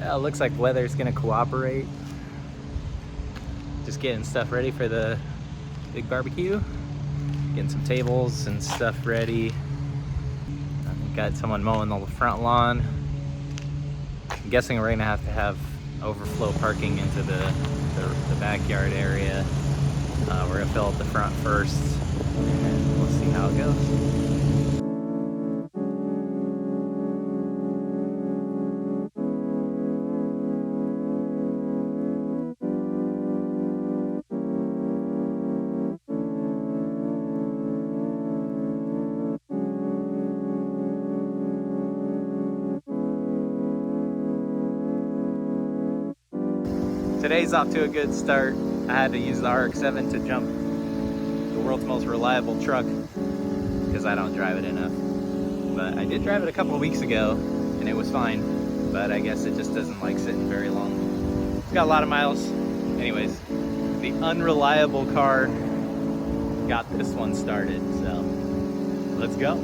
Well, it looks like weather's gonna cooperate. Just getting stuff ready for the big barbecue. Getting some tables and stuff ready. Got someone mowing the front lawn. I'm guessing we're gonna have to have overflow parking into the backyard area. We're gonna fill up the front first, and we'll see how it goes. Today's off to a good start. I had to use the RX-7 to jump the world's most reliable truck because I don't drive it enough. But I did drive it a couple of weeks ago and it was fine, but I guess it just doesn't like sitting very long. It's got a lot of miles. Anyways, the unreliable car got this one started, so let's go.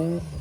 Bye.